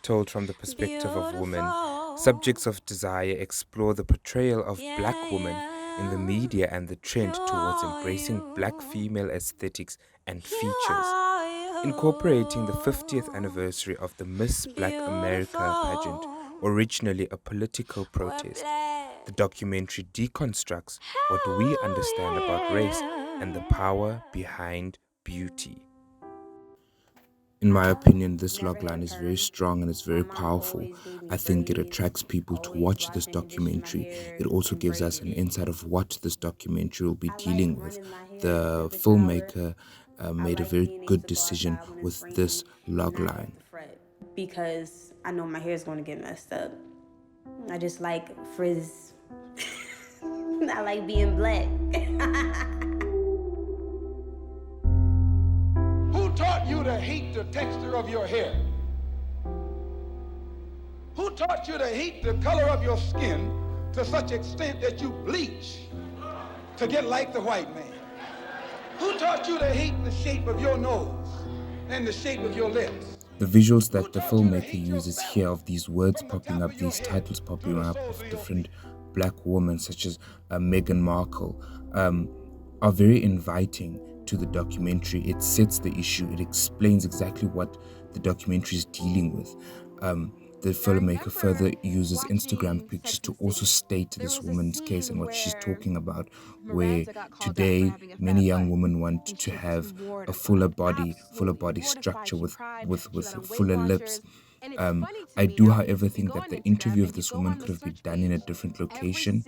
told from the perspective of women, subjects of desire explore the portrayal of black women in the media and the trend towards embracing black female aesthetics and features. Incorporating the 50th anniversary of the Miss Black America pageant, originally a political protest, the documentary deconstructs what we understand about race and the power behind beauty. In my opinion, this logline is very strong and it's very powerful. I think it attracts people to watch this documentary. It also gives us an insight of what this documentary will be dealing with. The filmmaker made a very good decision with this logline. Because I know my hair is going to get messed up. I just like frizz. I like being black. Who taught you to hate the texture of your hair? Who taught you to hate the color of your skin to such extent that you bleach to get like the white man? Who taught you to hate the shape of your nose and the shape of your lips? The visuals that the filmmaker uses here of these words popping up, these titles popping up of different black women such as Meghan Markle are very inviting to the documentary. It sets the issue. It explains exactly what the documentary is dealing with. The filmmaker further uses Instagram pictures to also state this woman's case and what she's talking about, where today many young women want to have a fuller body structure with fuller lips. I do, however, think that the interview of this woman could have been done in a different location.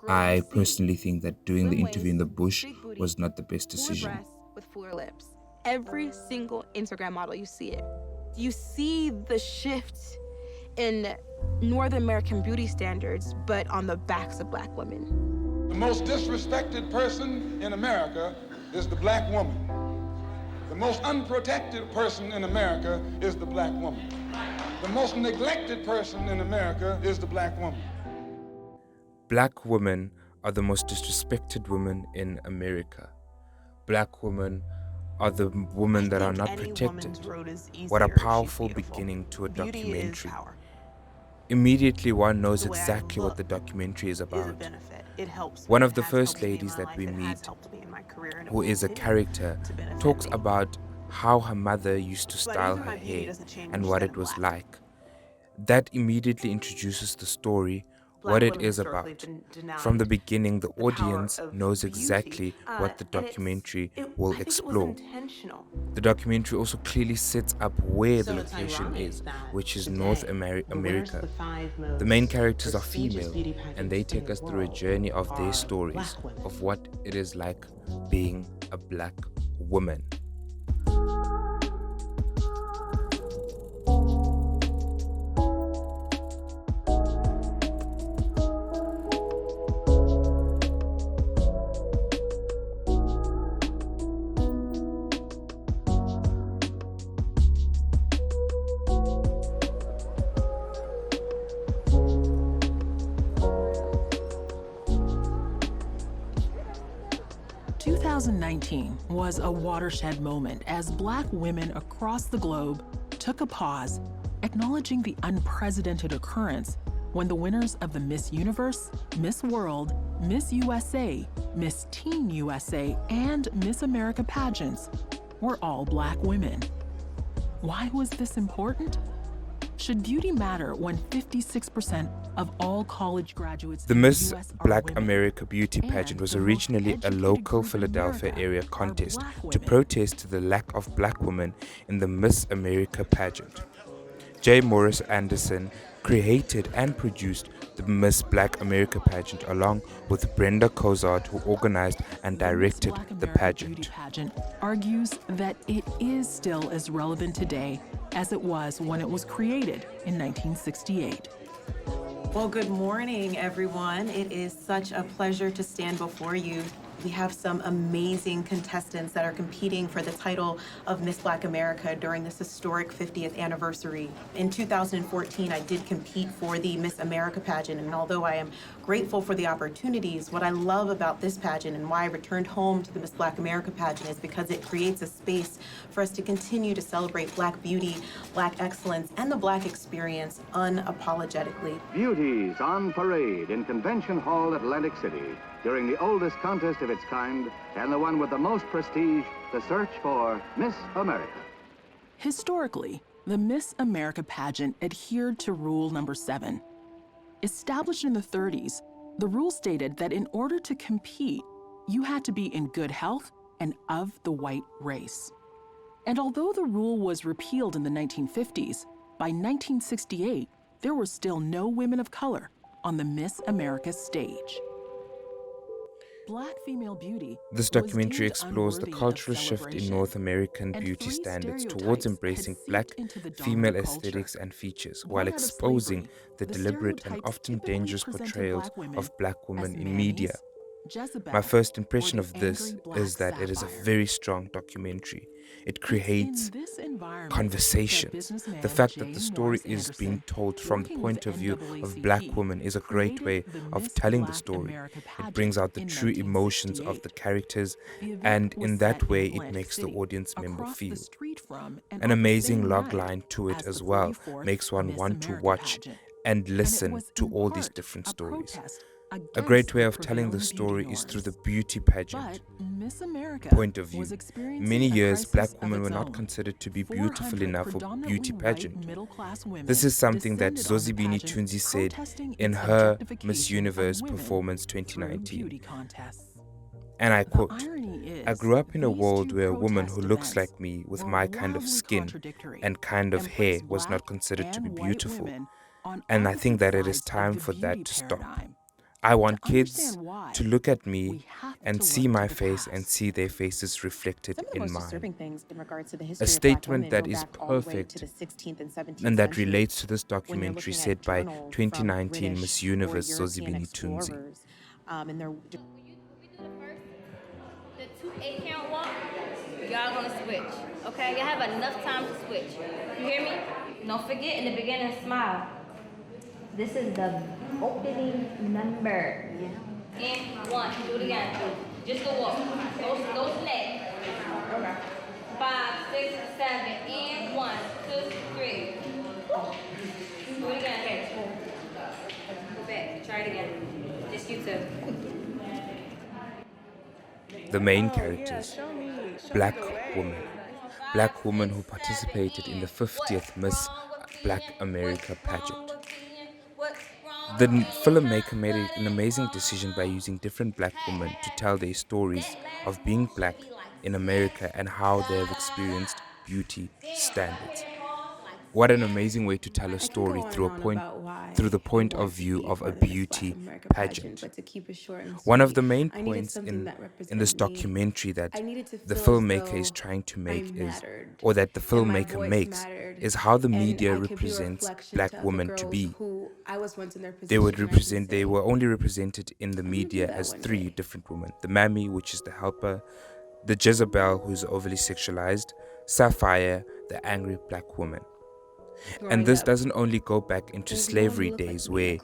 I personally think that doing the interview in the bush was not the best decision. With fuller lips. Every single Instagram model, you see it. You see the shift in North American beauty standards, but on the backs of black women. The most disrespected person in America is the black woman. The most unprotected person in America is the black woman. The most neglected person in America is the black woman. Black women are the most disrespected women in America. Black women are the women that are not protected. What a powerful beginning to a documentary. Immediately one knows exactly what the documentary is about. One of the first ladies that we meet, who is a character, talks about how her mother used to style her hair and what it was like. That immediately introduces the story, what it is about. From the beginning, the audience knows exactly what the documentary will explore. The documentary also clearly sets up where the location is, which is North America. The main characters are female, and they take us through a journey of their stories, of what it is like being a black woman. 2019 was a watershed moment as black women across the globe took a pause, acknowledging the unprecedented occurrence when the winners of the Miss Universe, Miss World, Miss USA, Miss Teen USA, and Miss America pageants were all black women. Why was this important? Should beauty matter when 56% of all college graduates The Miss Black America Beauty Pageant was originally a local Philadelphia area contest to protest the lack of black women in the Miss America pageant. J. Morris Anderson created and produced the Miss Black America pageant along with Brenda Cozart, who organized and directed the pageant. Argues that it is still as relevant today as it was when it was created in 1968. Well, good morning, everyone. It is such a pleasure to stand before you We have some amazing contestants that are competing for the title of Miss Black America during this historic 50th anniversary. In 2014, I did compete for the Miss America pageant, and although I am grateful for the opportunities, what I love about this pageant and why I returned home to the Miss Black America pageant is because it creates a space for us to continue to celebrate Black beauty, Black excellence, and the Black experience unapologetically. Beauties on parade in Convention Hall, Atlantic City, during the oldest contest of its kind and the one with the most prestige, the search for Miss America. Historically, the Miss America pageant adhered to rule number 7. Established in the 30s, the rule stated that in order to compete, you had to be in good health and of the white race. And although the rule was repealed in the 1950s, by 1968, there were still no women of color on the Miss America stage. Black female beauty. This was documentary deemed explores the unworthy of cultural shift in celebration, North American and beauty 3 standards stereotypes towards had embracing seeped black into the female dominant culture. aesthetics and features, Born while out of exposing slavery, the deliberate and stereotypes often typically dangerous presented portrayals Black women of black women as in media. Mammies, Jezebel, My first or impression the of this angry Black is that it is a sapphire. very strong documentary. It creates It's in this environment that conversations. businessman The fact that J. the story Morris is being Anderson, told from the working point with of view of NAACP, black women is a great way created the of Miss telling the Black story. America It brings out the pageant true in emotions of 1968. the characters, The event and was in set that way it Atlantic makes the City, audience member across feel. the street from and An on the amazing same log night line to it as as the well 44th makes one Miss want to America watch pageant. and And listen it was to in all these part different a stories. protest A against great way the of telling the prevailing story beauty is through the norms. beauty pageant But Miss America point of view. was experiencing Many a years, crisis black of women its were not own. considered to be 400 beautiful enough for predominantly beauty white pageant. middle-class women This is something that descended on the Zozibini pageant, Tunzi said protesting in its her objectification Miss of Universe women performance through 2019. beauty contests. And I The quote, irony is, I grew up in a these world two where a woman who protest looks events like me with were my kind of wildly skin contradictory and kind of and hair placed was not black considered to be and white beautiful. women on And I think opposite that it is sides of time the for beauty that to stop. paradigm. I want To kids understand why, to look at we me have and to see look to my the face and past. see their faces reflected Some of the in most mine. disturbing things in regards to the A history of Black statement women that go is back all the way to perfect the 16th and 17th and that century, relates to this when you're documentary looking said at by journals from 2019 British Miss or Universe European Zozibini Tunzi. explorers, and they're The 2 8 count walk, y'all gonna switch. Okay? Y'all have enough time to switch. You hear me? Don't forget in the beginning, smile. This is the opening number. And 1, do it again. Just the walk. Those legs. Okay. 5, 6, 7, and 1, 2, 3. Do it again. Okay. Go back. Try it again. Just you two. The main characters, black women. Black women who participated in the 50th Miss Black America pageant. The filmmaker made an amazing decision by using different black women to tell their stories of being black in America and how they have experienced beauty standards. What an amazing way to tell a story through the point of view of a beauty pageant. One of the main points in this documentary that the filmmaker is trying to make is, or that the filmmaker makes, is how the media represents black women to be. They were only represented in the media as 3 different women. The Mammy, which is the helper, the Jezebel, who is overly sexualized, Sapphire, the angry black woman. And this doesn't only go back into slavery days where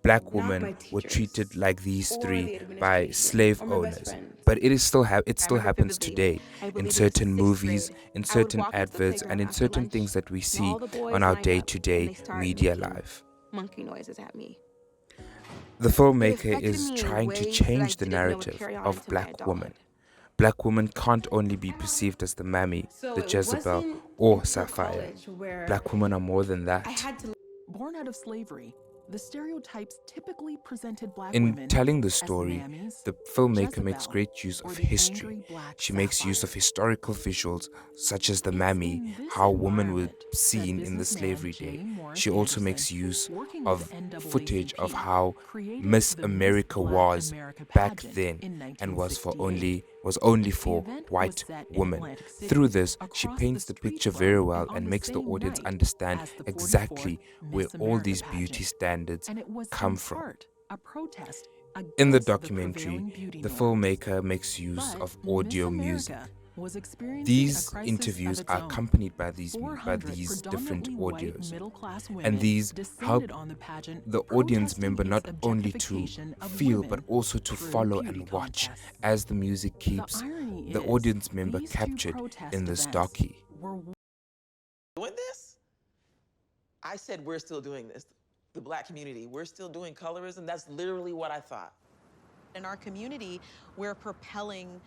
black women were treated like these 3 by slave owners, but it still happens today in certain movies, in certain adverts, and in certain things that we see on our day-to-day media life. Monkey noises at me. The filmmaker is trying to change the narrative of black women. Black women can't only be perceived as the Mammy, the Jezebel, or Sapphire. Black women are more than that. Born out of slavery, the stereotypes typically presented black In women telling the as story, mammies, the filmmaker Jezebel, makes great use or of the history. angry black She makes use of sapphire. historical visuals such as the It's Mammy, in this how women were environment that seen in the businessman slavery J. day. Morris She also Anderson, makes use working of with NAACP, footage of how created Miss the America Black was America back pageant then in and was only 1968. for The event white was set in women. Atlantic City, Through this, she across paints the the street picture from very well and on and the makes the same audience night understand as the exactly 44th where Miss all America these beauty pageant. standards And it was come in from. part a protest In the against documentary, prevailing beauty the norms. filmmaker makes use But of Miss audio music. America was experiencing a These crisis interviews of its are own. accompanied by these 400 different predominantly white audios, middle-class women and these help descended on the pageant, the audience protesting member not its only to objectification of feel women but also to through follow beauty and watch contests. as the music keeps The irony the is, audience member these two captured protest in this events docu. were Doing this? I said we're still doing this. The Black community, we're still doing colorism. That's literally what I thought. In our community, we're propelling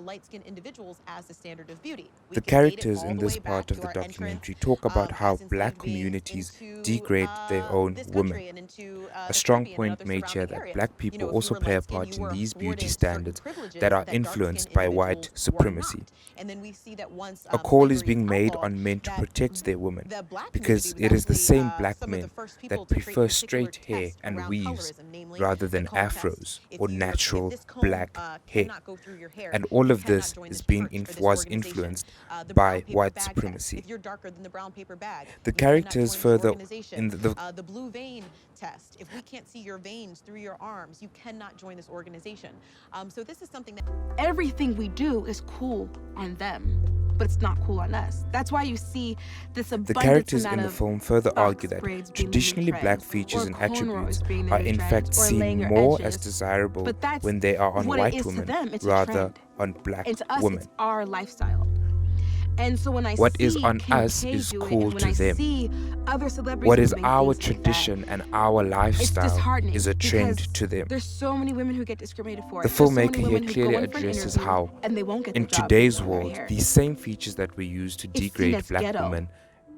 light-skinned individuals as the standard of beauty. We The can date it characters all in the this way part back of to the our documentary entrance, talk about how as enslaved black beings communities into, degrade their own this women. country and into, A the strong Caribbean and point other made here surrounding that areas. black You people know, if also you were play a light-skinned, part you in were these beauty afforded certain standards privileges that are dark-skinned influenced by white individuals were supremacy. not. And then we see that once A call is slavery being made outlawed, on men to that protect their women the black because community was it is the actually, same black some of the men first people that to create prefer particular straight hair tests and around weaves colorism, namely rather the than comb test. afros If or you were- if natural this comb, black hair. cannot go through your hair, And all you of this cannot join is this being church or this was organization. influenced The by brown paper white bag test. supremacy. If you're darker than the brown paper bag, The you cannot characters join this further organization. in The blue vein test. If we can't see your veins through your arms, you cannot join this organization. So this is something that Everything we do is cool on them, but it's not cool on us. That's why you see this The abundance characters in amount the of film further box argue that braids being the new traditionally black trend, features or and cornrows attributes being the are new in trend, fact or laying seen your more edges. as desirable But that's when they are on what it white is to women them. It's a rather trend. on black And to us, women. it's our lifestyle. And so when I What see is on Kim us K is do it, cool and when to I them. see other celebrities What is doing our things like that, tradition and our it's lifestyle disheartening is a trend because to them. there's so many women who get discriminated for. The There's so many filmmaker here women who clearly go in for an addresses interview how, and they won't get in the job today's based on their world, hair. these same features that were used to It's seen degrade as black ghetto. women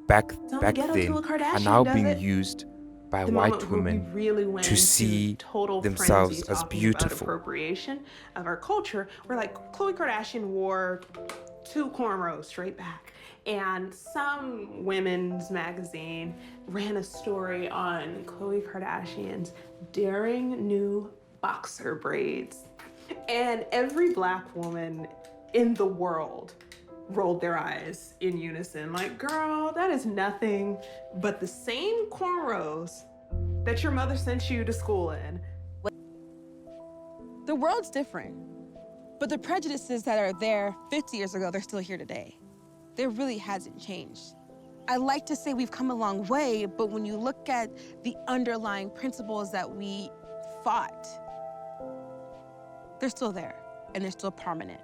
back ghetto till then a are Kardashian now does being it. used by The white moment where we women really went to into see total themselves frenzy as talking beautiful. about appropriation of our culture. Where like Khloe Kardashian wore 2 cornrows straight back, and some women's magazine ran a story on Khloe Kardashian's daring new boxer braids, and every black woman in the world rolled their eyes in unison, like, girl, that is nothing but the same cornrows that your mother sent you to school in. The world's different, but the prejudices that are there 50 years ago, they're still here today. There really hasn't changed. I like to say we've come a long way, but when you look at the underlying principles that we fought, they're still there and they're still prominent.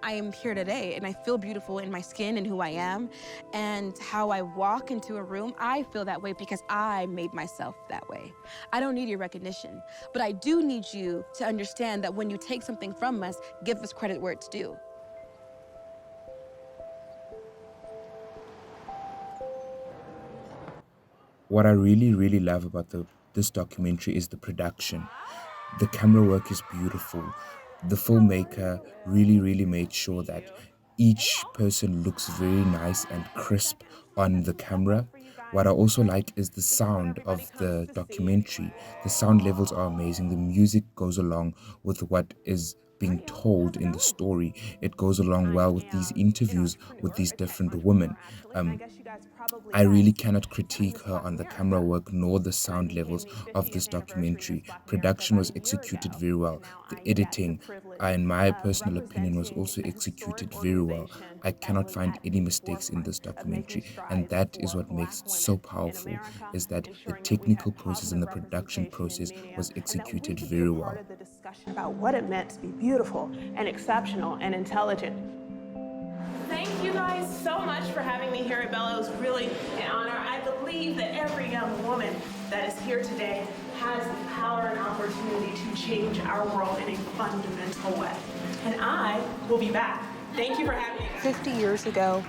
I am here today and I feel beautiful in my skin and who I am, and how I walk into a room, I feel that way because I made myself that way. I don't need your recognition, but I do need you to understand that when you take something from us, give us credit where it's due. What I really love about this documentary is the production. The camera work is beautiful. The filmmaker really made sure that each person looks very nice and crisp on the camera. What I also like is the sound of the documentary. The sound levels are amazing. The music goes along with what is being told in the story. It goes along well with these interviews with these different women. I really cannot critique her on the camera work nor the sound levels of this documentary. Production was executed very well. The editing, in my personal opinion, was also executed very well. I cannot find any mistakes in this documentary, and that is what makes it so powerful, is that the technical process and the production process was executed very well. The discussion about what it meant to be beautiful and exceptional and intelligent. Thank you guys so much for having me here at Bella. It was really an honor. I believe that every young woman that is here today has the power and opportunity to change our world in a fundamental way. And I will be back. Thank you for having me. 50 years ago,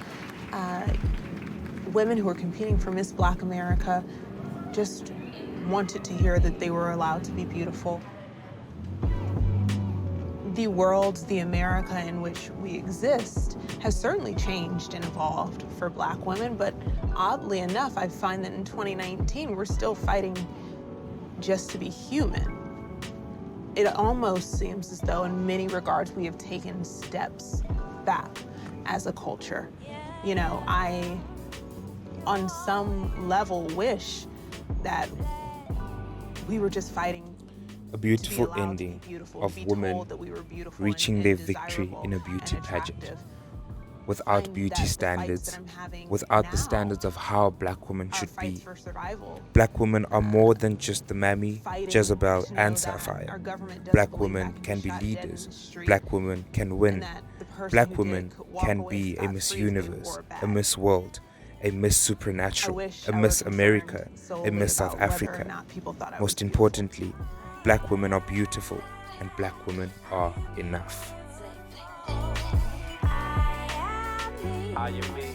women who were competing for Miss Black America just wanted to hear that they were allowed to be beautiful. The world, the America in which we exist, has certainly changed and evolved for Black women, but oddly enough, I find that in 2019, we're still fighting just to be human. It almost seems as though, in many regards, we have taken steps back as a culture. You know, I, on some level, wish that we were just fighting. A beautiful allowed to be ending beautiful, of be women told that we were beautiful reaching and their victory desirable in a beauty and pageant. attractive. Without Find beauty that the fights standards, that I'm having without the now standards of how black women are should fights be. for survival. Black women are more than just the Mammy, Fighting Jezebel, to know and that Sapphire. our government doesn't Black believe women I can be be shot dead in leaders. the street, Black women can and win. that the person Black who did women could walk can away be a Miss scot-free if they Universe, wore a badge. Miss World, a Miss I Supernatural, wish a I Miss were America, concerned a solely Miss South about whether or Africa. not people thought I Most was beautiful. importantly, black women are beautiful and black women are enough. I am me.